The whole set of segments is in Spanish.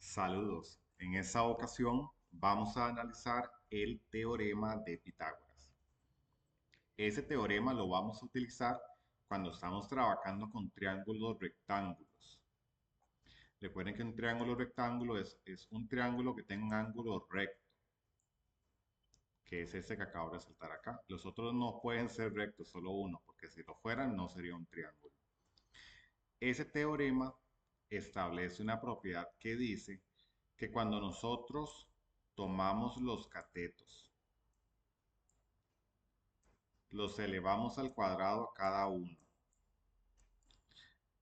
Saludos. En esta ocasión vamos a analizar el teorema de Pitágoras. Ese teorema lo vamos a utilizar cuando estamos trabajando con triángulos rectángulos. Recuerden que un triángulo rectángulo es un triángulo que tenga un ángulo recto, que es ese que acabo de resaltar acá. Los otros no pueden ser rectos, solo uno, porque si lo fueran no sería un triángulo. Ese teorema establece una propiedad que dice que cuando nosotros tomamos los catetos, los elevamos al cuadrado a cada uno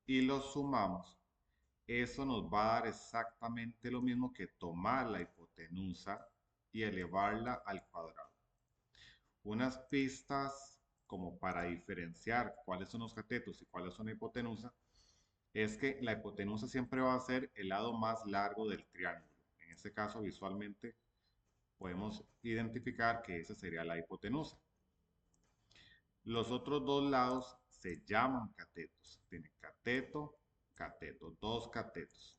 y los sumamos, eso nos va a dar exactamente lo mismo que tomar la hipotenusa y elevarla al cuadrado. Unas pistas como para diferenciar cuáles son los catetos y cuáles son la hipotenusa es que la hipotenusa siempre va a ser el lado más largo del triángulo. En este caso, visualmente, podemos identificar que esa sería la hipotenusa. Los otros dos lados se llaman catetos. Tiene cateto, cateto, dos catetos.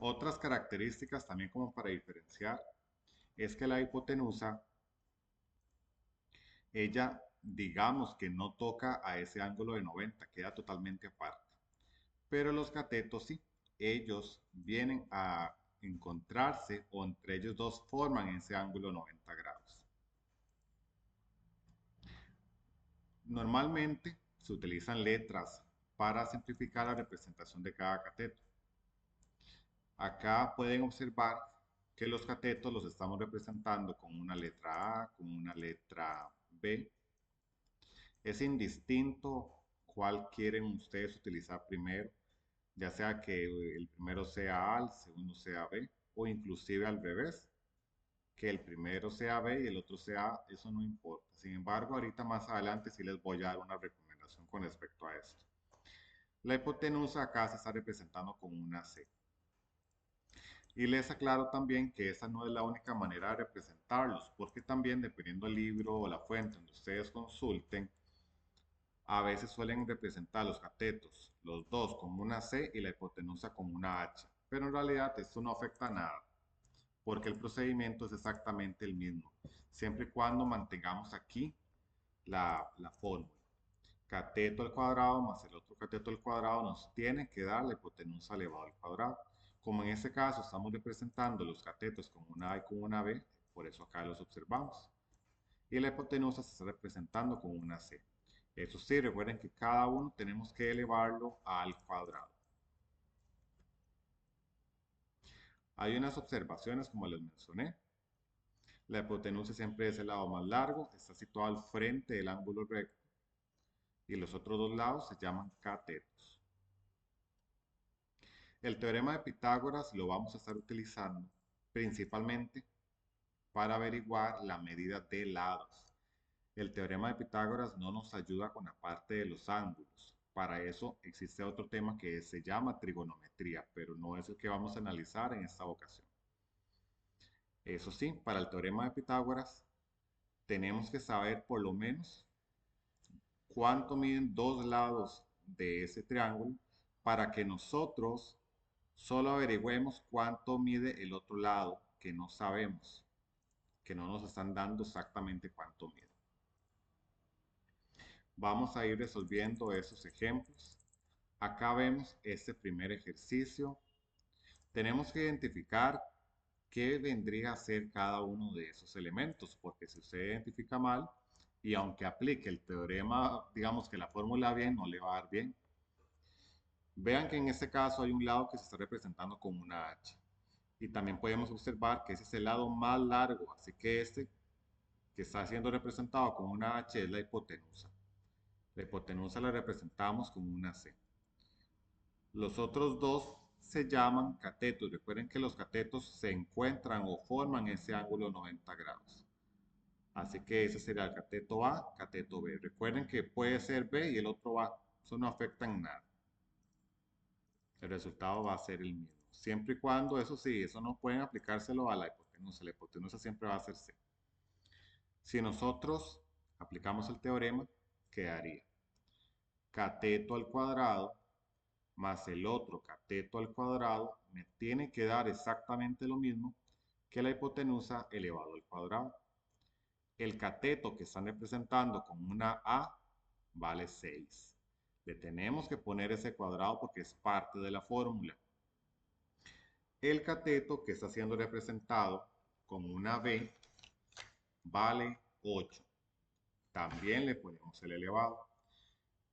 Otras características también como para diferenciar es que la hipotenusa, ella digamos que no toca a ese ángulo de 90, queda totalmente aparte. Pero los catetos sí, ellos vienen a encontrarse o entre ellos dos forman ese ángulo 90 grados. Normalmente se utilizan letras para simplificar la representación de cada cateto. Acá pueden observar que los catetos los estamos representando con una letra A, con una letra B. Es indistinto cuál quieren ustedes utilizar primero, ya sea que el primero sea A, el segundo sea B, o inclusive al revés, que el primero sea B y el otro sea A, eso no importa. Sin embargo, ahorita más adelante sí les voy a dar una recomendación con respecto a esto. La hipotenusa acá se está representando con una C. Y les aclaro también que esa no es la única manera de representarlos, porque también dependiendo del libro o la fuente donde ustedes consulten, a veces suelen representar los catetos, los dos con una C y la hipotenusa con una H. Pero en realidad esto no afecta a nada, porque el procedimiento es exactamente el mismo, siempre y cuando mantengamos aquí la fórmula. Cateto al cuadrado más el otro cateto al cuadrado nos tiene que dar la hipotenusa elevado al cuadrado. Como en este caso estamos representando los catetos con una A y con una B, por eso acá los observamos. Y la hipotenusa se está representando con una C. Eso sí, recuerden que cada uno tenemos que elevarlo al cuadrado. Hay unas observaciones como les mencioné. La hipotenusa siempre es el lado más largo, está situado al frente del ángulo recto y los otros dos lados se llaman catetos. El teorema de Pitágoras lo vamos a estar utilizando principalmente para averiguar la medida de lados. El teorema de Pitágoras no nos ayuda con la parte de los ángulos. Para eso existe otro tema que se llama trigonometría, pero no es el que vamos a analizar en esta ocasión. Eso sí, para el teorema de Pitágoras tenemos que saber por lo menos cuánto miden dos lados de ese triángulo para que nosotros solo averigüemos cuánto mide el otro lado que no sabemos, que no nos están dando exactamente cuánto mide. Vamos a ir resolviendo esos ejemplos. Acá vemos este primer ejercicio. Tenemos que identificar qué vendría a ser cada uno de esos elementos, porque si usted identifica mal, y aunque aplique el teorema, digamos que la fórmula bien, no le va a dar bien. Vean que en este caso hay un lado que se está representando con una H. Y también podemos observar que ese es el lado más largo, así que este que está siendo representado con una H es la hipotenusa. La hipotenusa la representamos con una C. Los otros dos se llaman catetos. Recuerden que los catetos se encuentran o forman ese ángulo 90 grados. Así que ese sería el cateto A, cateto B. Recuerden que puede ser B y el otro A. Eso no afecta en nada. El resultado va a ser el mismo. Siempre y cuando, eso sí, eso no pueden aplicárselo a la hipotenusa. La hipotenusa siempre va a ser C. Si nosotros aplicamos el teorema, quedaría cateto al cuadrado más el otro cateto al cuadrado me tiene que dar exactamente lo mismo que la hipotenusa elevado al cuadrado. El cateto que están representando con una A vale 6. Le tenemos que poner ese cuadrado porque es parte de la fórmula. El cateto que está siendo representado con una B vale 8. También le ponemos el elevado.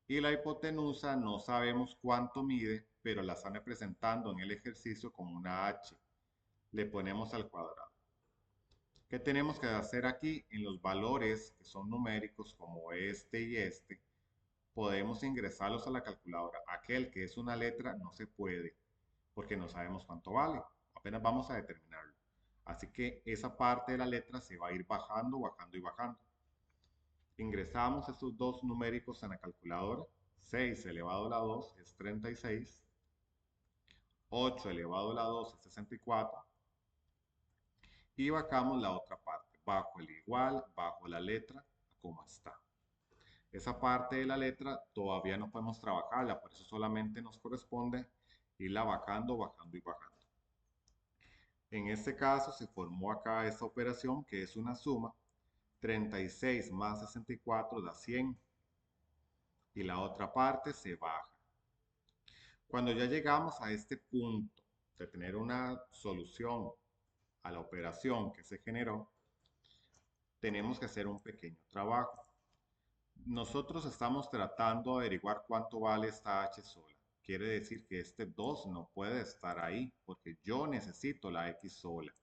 Y la hipotenusa no sabemos cuánto mide, pero la están representando en el ejercicio con una H. Le ponemos al cuadrado. ¿Qué tenemos que hacer aquí? En los valores que son numéricos como este y este, podemos ingresarlos a la calculadora. Aquel que es una letra no se puede, porque no sabemos cuánto vale. Apenas vamos a determinarlo. Así que esa parte de la letra se va a ir bajando, bajando y bajando. Ingresamos estos dos numéricos en la calculadora. 6 elevado a la 2 es 36. 8 elevado a la 2 es 64. Y bajamos la otra parte. Bajo el igual, bajo la letra, como está. Esa parte de la letra todavía no podemos trabajarla, por eso solamente nos corresponde irla bajando, bajando y bajando. En este caso se formó acá esta operación que es una suma. 36 más 64 da 100. Y la otra parte se baja. Cuando ya llegamos a este punto de tener una solución a la operación que se generó, tenemos que hacer un pequeño trabajo. Nosotros estamos tratando de averiguar cuánto vale esta h sola. Quiere decir que este 2 no puede estar ahí porque yo necesito la x sola.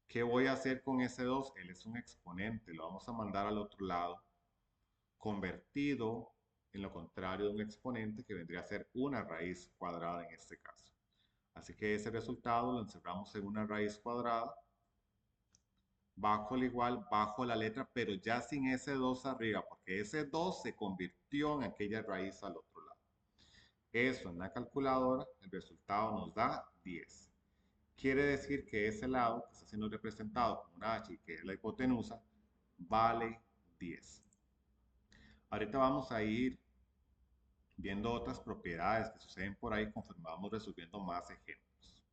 ¿Qué voy a hacer con ese 2? Él es un exponente, lo vamos a mandar al otro lado, convertido en lo contrario de un exponente que vendría a ser una raíz cuadrada en este caso. Así que ese resultado lo encerramos en una raíz cuadrada, bajo el igual, bajo la letra, pero ya sin ese 2 arriba, porque ese 2 se convirtió en aquella raíz al otro lado. Eso en la calculadora, el resultado nos da 10. Quiere decir que ese lado, que está siendo representado como una h y que es la hipotenusa, vale 10. Ahorita vamos a ir viendo otras propiedades que suceden por ahí conforme vamos resolviendo más ejemplos.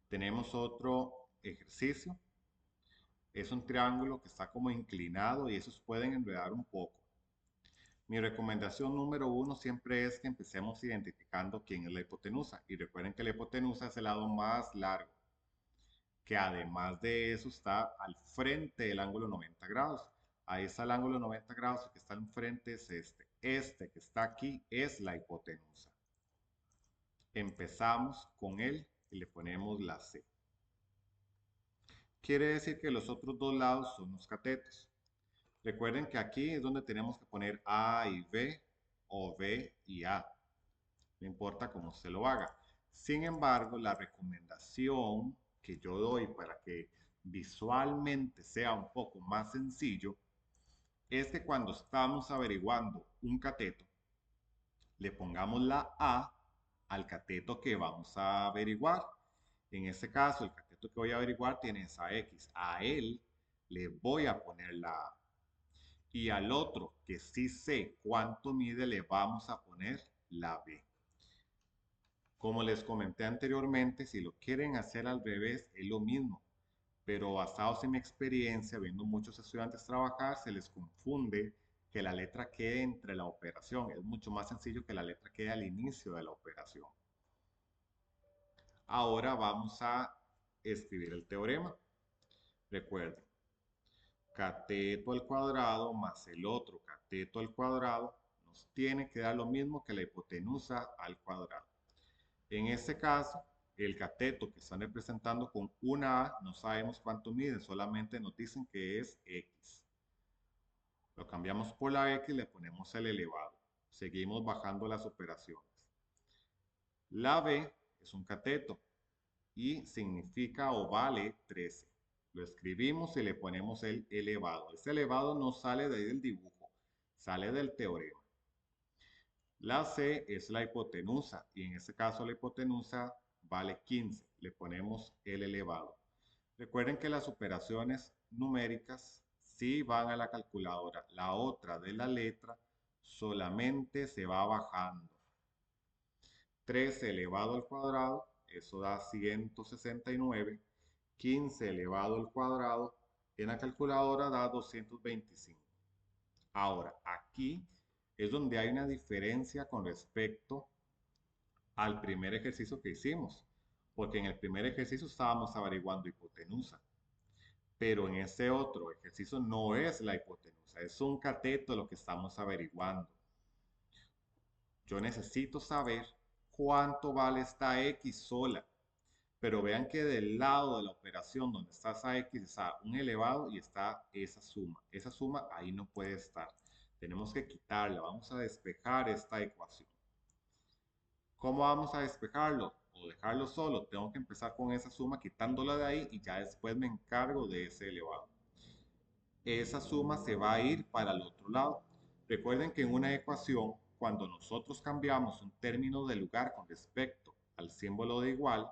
Tenemos otro ejercicio. Es un triángulo que está como inclinado y esos pueden enredar un poco. Mi recomendación número 1 siempre es que empecemos identificando quién es la hipotenusa. Y recuerden que la hipotenusa es el lado más largo, que además de eso está al frente del ángulo 90 grados. Ahí está el ángulo 90 grados, el que está enfrente es este. Este que está aquí es la hipotenusa. Empezamos con él y le ponemos la C. Quiere decir que los otros dos lados son los catetos. Recuerden que aquí es donde tenemos que poner A y B o B y A. No importa cómo se lo haga. Sin embargo, la recomendación que yo doy para que visualmente sea un poco más sencillo es que cuando estamos averiguando un cateto, le pongamos la A al cateto que vamos a averiguar. En este caso, el cateto que voy a averiguar tiene esa X. A él le voy a poner la A. Y al otro, que sí sé cuánto mide, le vamos a poner la B. Como les comenté anteriormente, si lo quieren hacer al revés, es lo mismo. Pero basados en mi experiencia, viendo muchos estudiantes trabajar, se les confunde que la letra quede entre la operación. Es mucho más sencillo que la letra quede al inicio de la operación. Ahora vamos a escribir el teorema. Recuerden, cateto al cuadrado más el otro cateto al cuadrado nos tiene que dar lo mismo que la hipotenusa al cuadrado. En este caso, el cateto que están representando con una A, no sabemos cuánto mide, solamente nos dicen que es X. Lo cambiamos por la X y le ponemos el elevado. Seguimos bajando las operaciones. La B es un cateto y significa o vale 13. Lo escribimos y le ponemos el elevado. Ese elevado no sale de ahí del dibujo, sale del teorema. La C es la hipotenusa y en este caso la hipotenusa vale 15. Le ponemos el elevado. Recuerden que las operaciones numéricas sí van a la calculadora. La otra de la letra solamente se va bajando. 13 elevado al cuadrado, eso da 169. 15 elevado al cuadrado en la calculadora da 225. Ahora, aquí es donde hay una diferencia con respecto al primer ejercicio que hicimos, porque en el primer ejercicio estábamos averiguando hipotenusa, pero en este otro ejercicio no es la hipotenusa, es un cateto lo que estamos averiguando. Yo necesito saber cuánto vale esta X sola, pero vean que del lado de la operación donde está esa X está un elevado y está esa suma. Esa suma ahí no puede estar. Tenemos que quitarla, vamos a despejar esta ecuación. ¿Cómo vamos a despejarlo? O dejarlo solo. Tengo que empezar con esa suma quitándola de ahí y ya después me encargo de ese elevado. Esa suma se va a ir para el otro lado. Recuerden que en una ecuación, cuando nosotros cambiamos un término de lugar con respecto al símbolo de igual,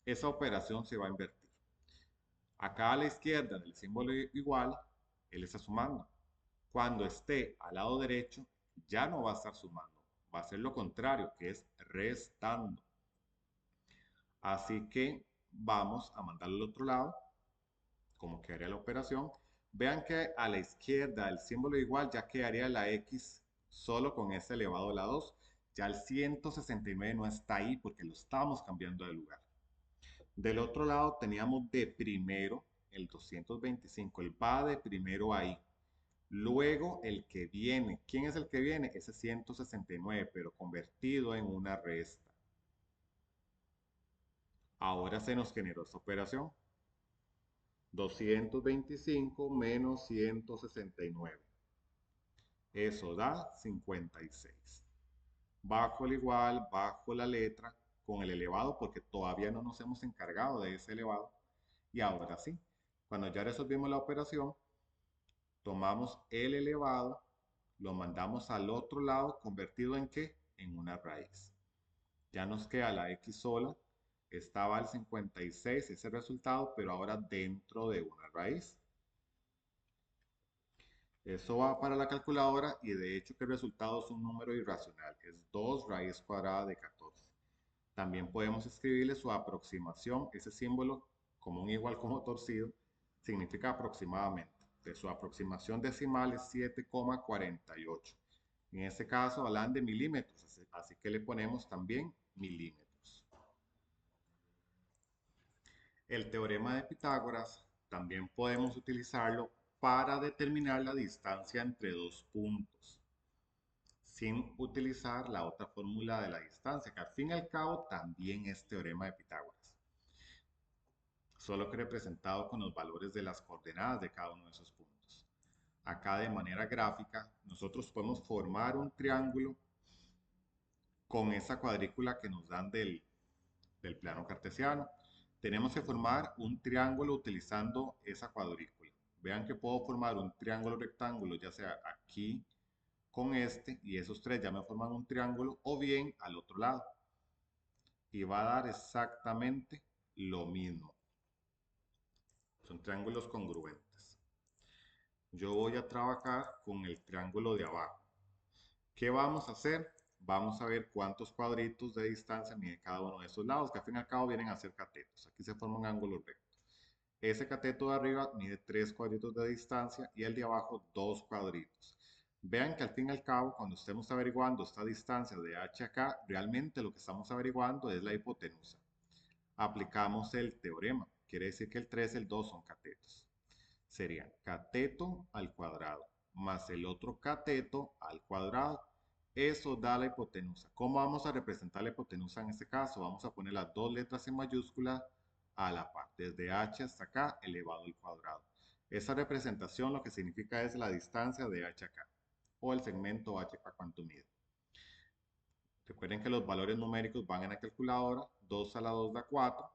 esa operación se va a invertir. Acá a la izquierda del símbolo igual, él está sumando. Cuando esté al lado derecho, ya no va a estar sumando, va a ser lo contrario, que es restando. Así que vamos a mandarlo al otro lado, como quedaría la operación. Vean que a la izquierda el símbolo igual ya quedaría la X solo con ese elevado a la 2. Ya el 169 no está ahí porque lo estamos cambiando de lugar. Del otro lado teníamos de primero el 225, el va de primero ahí. Luego el que viene, ¿quién es el que viene? Ese 169, pero convertido en una resta. Ahora se nos generó esta operación. 225 menos 169. Eso da 56. Bajo el igual, bajo la letra, con el elevado, porque todavía no nos hemos encargado de ese elevado. Y ahora sí, cuando ya resolvimos la operación, tomamos el elevado, lo mandamos al otro lado, ¿convertido en qué? En una raíz. Ya nos queda la X sola, estaba al 56 ese resultado, pero ahora dentro de una raíz. Eso va para la calculadora y de hecho que el resultado es un número irracional, es 2 raíz cuadrada de 14. También podemos escribirle su aproximación, ese símbolo como un igual como torcido, significa aproximadamente. De su aproximación decimal es 7,48. En este caso hablan de milímetros, así que le ponemos también milímetros. El teorema de Pitágoras también podemos utilizarlo para determinar la distancia entre dos puntos, sin utilizar la otra fórmula de la distancia, que al fin y al cabo también es teorema de Pitágoras, solo que representado con los valores de las coordenadas de cada uno de esos puntos. Acá de manera gráfica, nosotros podemos formar un triángulo con esa cuadrícula que nos dan del plano cartesiano. Tenemos que formar un triángulo utilizando esa cuadrícula. Vean que puedo formar un triángulo rectángulo, ya sea aquí con este, y esos tres ya me forman un triángulo, o bien al otro lado. Y va a dar exactamente lo mismo. Son triángulos congruentes. Yo voy a trabajar con el triángulo de abajo. ¿Qué vamos a hacer? Vamos a ver cuántos cuadritos de distancia mide cada uno de esos lados, que al fin y al cabo vienen a ser catetos. Aquí se forma un ángulo recto. Ese cateto de arriba mide 3 cuadritos de distancia y el de abajo 2 cuadritos. Vean que al fin y al cabo, cuando estemos averiguando esta distancia de h acá, realmente lo que estamos averiguando es la hipotenusa. Aplicamos el teorema. Quiere decir que el 3 y el 2 son catetos. Sería cateto al cuadrado más el otro cateto al cuadrado. Eso da la hipotenusa. ¿Cómo vamos a representar la hipotenusa en este caso? Vamos a poner las dos letras en mayúscula a la par, desde h hasta acá elevado al cuadrado. Esa representación lo que significa es la distancia de h acá, o el segmento h acá cuánto mide. Recuerden que los valores numéricos van en la calculadora, 2 a la 2 da 4,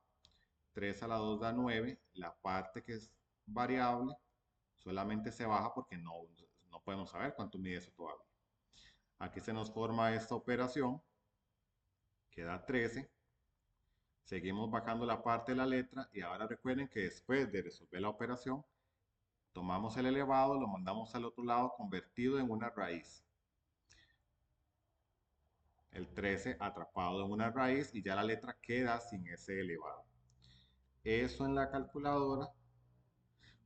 3 a la 2 da 9, la parte que es variable solamente se baja porque no podemos saber cuánto mide eso todavía. Aquí se nos forma esta operación, que da 13. Seguimos bajando la parte de la letra y ahora recuerden que después de resolver la operación, tomamos el elevado, lo mandamos al otro lado convertido en una raíz. El 13 atrapado en una raíz y ya la letra queda sin ese elevado. Eso en la calculadora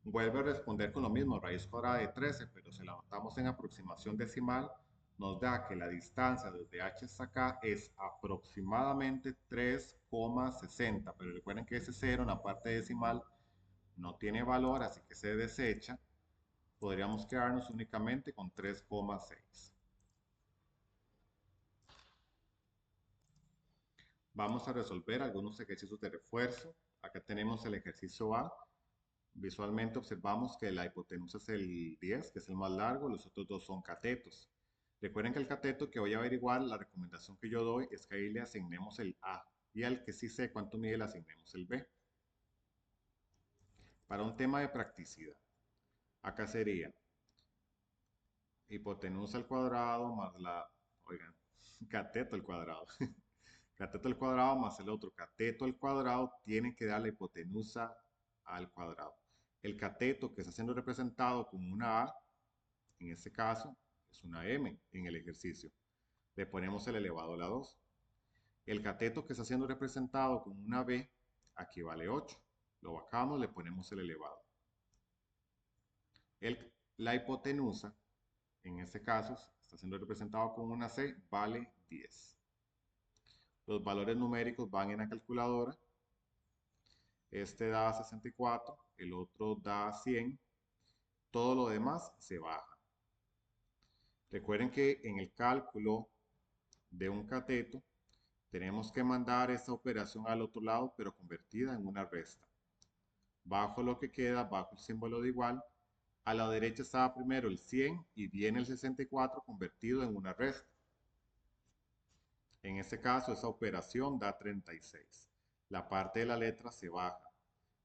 vuelve a responder con lo mismo, raíz cuadrada de 13, pero si la anotamos en aproximación decimal, nos da que la distancia desde h hasta acá es aproximadamente 3,60, pero recuerden que ese 0 en la parte decimal no tiene valor, así que se desecha. Podríamos quedarnos únicamente con 3,6. Vamos a resolver algunos ejercicios de refuerzo. Acá tenemos el ejercicio A. Visualmente observamos que la hipotenusa es el 10, que es el más largo, los otros dos son catetos. Recuerden que el cateto que voy a averiguar, la recomendación que yo doy es que ahí le asignemos el A y al que sí sé cuánto mide le asignemos el B. Para un tema de practicidad, acá sería hipotenusa al cuadrado más oigan, cateto al cuadrado. Cateto al cuadrado más el otro cateto al cuadrado tiene que dar la hipotenusa al cuadrado. El cateto que está siendo representado como una A, en este caso, es una M en el ejercicio. Le ponemos el elevado a la 2. El cateto que está siendo representado como una B, aquí vale 8. Lo bajamos, le ponemos el elevado. La hipotenusa, en este caso, está siendo representado como una C, vale 10. Los valores numéricos van en la calculadora. Este da 64, el otro da 100. Todo lo demás se baja. Recuerden que en el cálculo de un cateto tenemos que mandar esta operación al otro lado, pero convertida en una resta. Bajo lo que queda, bajo el símbolo de igual, a la derecha estaba primero el 100 y viene el 64 convertido en una resta. En este caso, esa operación da 36. La parte de la letra se baja.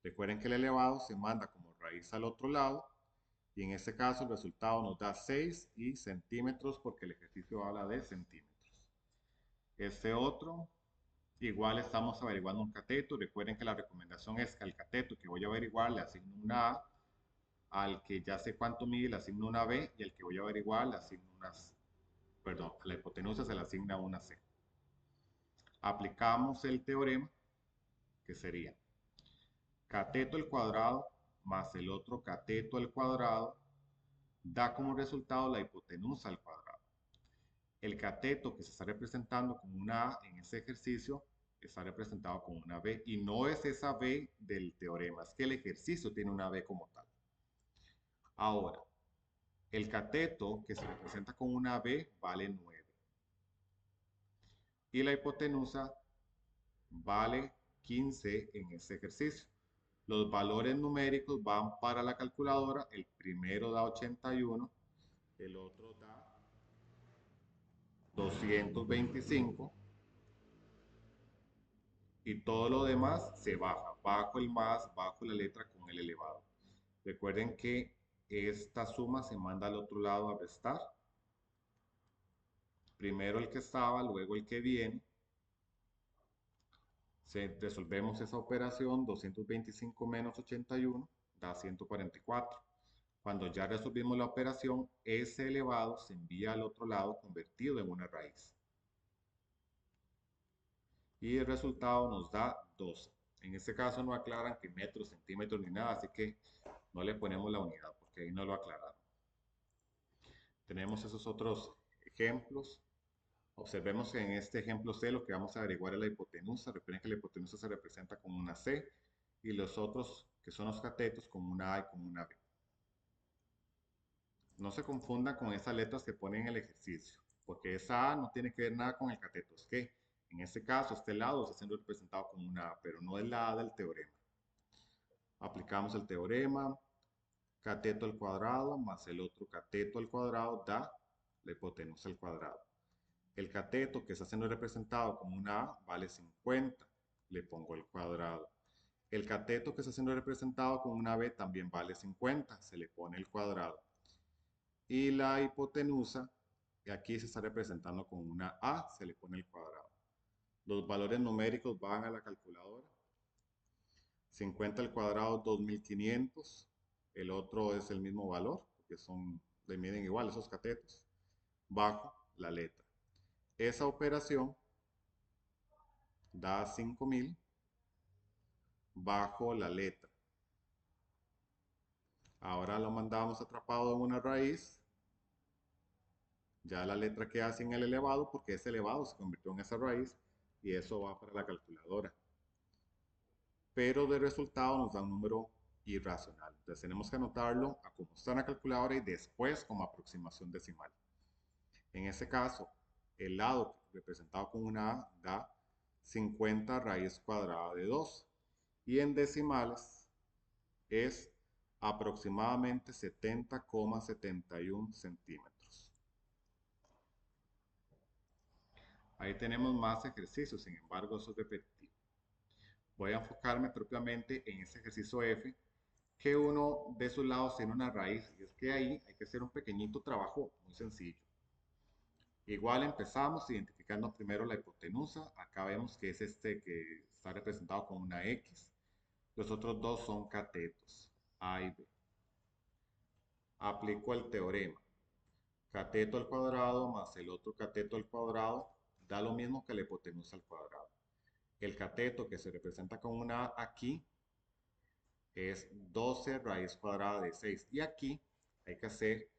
Recuerden que el elevado se manda como raíz al otro lado y en este caso el resultado nos da 6 y centímetros porque el ejercicio habla de centímetros. Este otro, igual estamos averiguando un cateto. Recuerden que la recomendación es que al cateto que voy a averiguar le asigno una A, al que ya sé cuánto mide le asigno una B y al que voy a averiguar le asigno perdón, a la hipotenusa se le asigna una C. Aplicamos el teorema que sería cateto al cuadrado más el otro cateto al cuadrado da como resultado la hipotenusa al cuadrado. El cateto que se está representando como una A en ese ejercicio está representado como una B y no es esa B del teorema, es que el ejercicio tiene una B como tal. Ahora, el cateto que se representa con una B vale 9 y la hipotenusa vale 15 en ese ejercicio. Los valores numéricos van para la calculadora, el primero da 81, el otro da 225 y todo lo demás se baja, bajo el más, bajo la letra con el elevado. Recuerden que esta suma se manda al otro lado a restar. Primero el que estaba, luego el que viene. Resolvemos esa operación, 225 menos 81 da 144. Cuando ya resolvimos la operación, ese elevado se envía al otro lado convertido en una raíz. Y el resultado nos da 12. En este caso no aclaran que metros, centímetros ni nada, así que no le ponemos la unidad porque ahí no lo aclararon. Tenemos esos otros ejemplos. Observemos que en este ejemplo C lo que vamos a averiguar es la hipotenusa. Recuerden que la hipotenusa se representa como una C y los otros, que son los catetos, como una A y como una B. No se confundan con esas letras que ponen en el ejercicio, porque esa A no tiene que ver nada con el cateto. Es que en este caso, este lado está siendo representado como una A, pero no es la A del teorema. Aplicamos el teorema, cateto al cuadrado más el otro cateto al cuadrado da la hipotenusa al cuadrado. El cateto que está siendo representado como una A vale 50, le pongo el cuadrado. El cateto que está siendo representado como una B también vale 50, se le pone el cuadrado. Y la hipotenusa, que aquí se está representando con una A, se le pone el cuadrado. Los valores numéricos van a la calculadora. 50 al cuadrado, 2500. El otro es el mismo valor, porque le miden igual esos catetos. Bajo la letra. Esa operación da 5000 bajo la letra. Ahora lo mandamos atrapado en una raíz. Ya la letra queda sin el elevado porque ese elevado se convirtió en esa raíz y eso va para la calculadora. Pero de resultado nos da un número irracional. Entonces tenemos que anotarlo a como está en la calculadora y después como aproximación decimal. En ese caso, el lado representado con una A da 50 raíz cuadrada de 2 y en decimales es aproximadamente 70,71 centímetros. Ahí tenemos más ejercicios, sin embargo eso es repetitivo. Voy a enfocarme propiamente en este ejercicio F, que uno de sus lados tiene una raíz, y es que ahí hay que hacer un pequeñito trabajo muy sencillo. Igual empezamos identificando primero la hipotenusa, acá vemos que es este que está representado con una X, los otros dos son catetos, A y B. Aplico el teorema, cateto al cuadrado más el otro cateto al cuadrado da lo mismo que la hipotenusa al cuadrado. El cateto que se representa con una A aquí es 12 raíz cuadrada de 6. Y aquí hay que hacer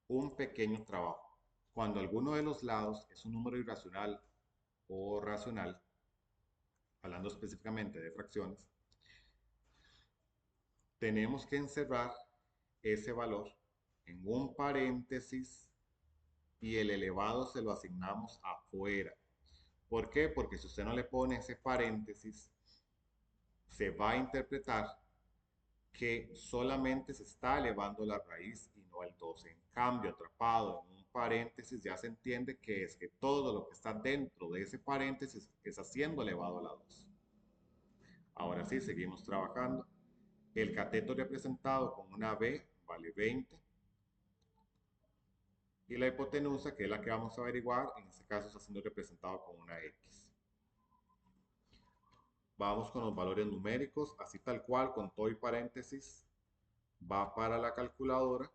un pequeño trabajo. Cuando alguno de los lados es un número irracional o racional, hablando específicamente de fracciones, tenemos que encerrar ese valor en un paréntesis y el elevado se lo asignamos afuera. ¿Por qué? Porque si usted no le pone ese paréntesis, se va a interpretar que solamente se está elevando la raíz y no el 12. En cambio, atrapado en un paréntesis, ya se entiende que es que todo lo que está dentro de ese paréntesis está siendo elevado a la 2. Ahora sí, seguimos trabajando. El cateto representado con una B vale 20. Y la hipotenusa, que es la que vamos a averiguar, en este caso está siendo representado con una X. Vamos con los valores numéricos, así tal cual, con todo y paréntesis, va para la calculadora.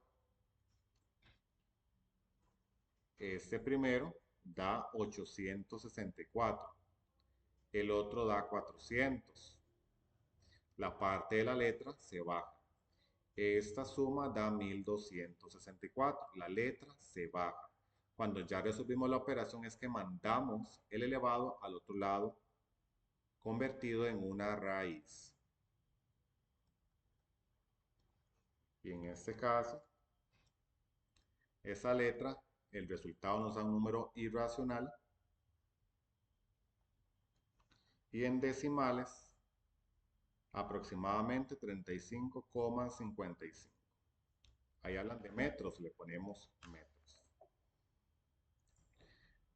Este primero da 864, el otro da 400. La parte de la letra se baja. Esta suma da 1264, la letra se baja. Cuando ya resolvimos la operación es que mandamos el elevado al otro lado convertido en una raíz. Y en este caso, esa letra, el resultado nos da un número irracional y en decimales aproximadamente 35,55. Ahí hablan de metros, le ponemos metros.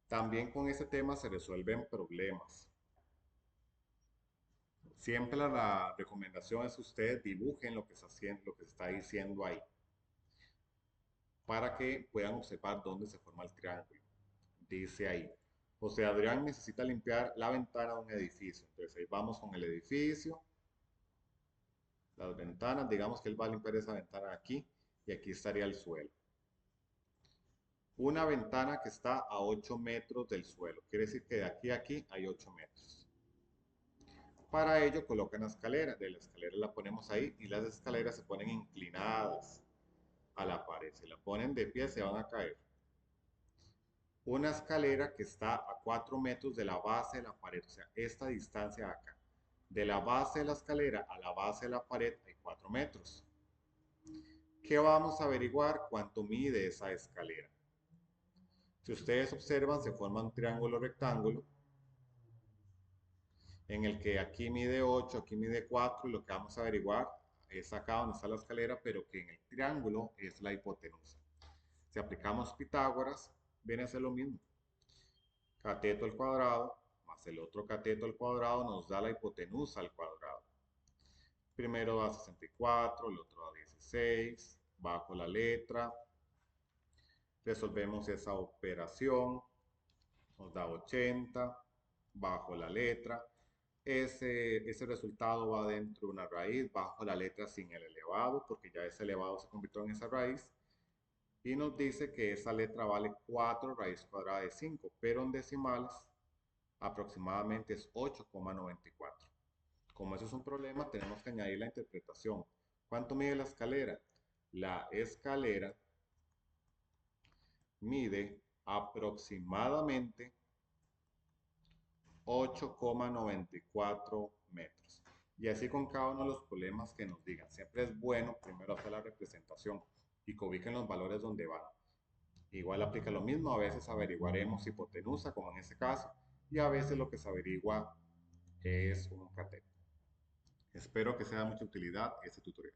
También con este tema se resuelven problemas. Siempre la recomendación es que ustedes dibujen lo que está haciendo, lo que se está diciendo ahí, para que puedan observar dónde se forma el triángulo. Dice ahí, José Adrián necesita limpiar la ventana de un edificio. Entonces ahí vamos con el edificio, las ventanas, digamos que él va a limpiar esa ventana aquí y aquí estaría el suelo. Una ventana que está a 8 metros del suelo, quiere decir que de aquí a aquí hay 8 metros. Para ello colocan la escalera, de la escalera la ponemos ahí y las escaleras se ponen inclinadas a la pared, si la ponen de pie se van a caer. Una escalera que está a 4 metros de la base de la pared, o sea, esta distancia de acá. De la base de la escalera a la base de la pared hay 4 metros. ¿Qué vamos a averiguar? ¿Cuánto mide esa escalera? Si ustedes observan, se forma un triángulo rectángulo en el que aquí mide 8, aquí mide 4 y lo que vamos a averiguar es acá donde está la escalera, pero que en el triángulo es la hipotenusa. Si aplicamos Pitágoras, viene a ser lo mismo. Cateto al cuadrado más el otro cateto al cuadrado nos da la hipotenusa al cuadrado. Primero da 64, el otro da 16, bajo la letra. Resolvemos esa operación, nos da 80, bajo la letra. Ese resultado va dentro de una raíz, bajo la letra sin el elevado, porque ya ese elevado se convirtió en esa raíz. y nos dice que esa letra vale 4 raíz cuadrada de 5, pero en decimales aproximadamente es 8,94. Como eso es un problema, tenemos que añadir la interpretación. ¿Cuánto mide la escalera? La escalera mide aproximadamente 8,94 metros. Y así con cada uno de los problemas que nos digan. Siempre es bueno primero hacer la representación y que ubiquen los valores donde van. Igual aplica lo mismo, a veces averiguaremos hipotenusa, como en este caso, y a veces lo que se averigua es un cateto. Espero que sea de mucha utilidad este tutorial.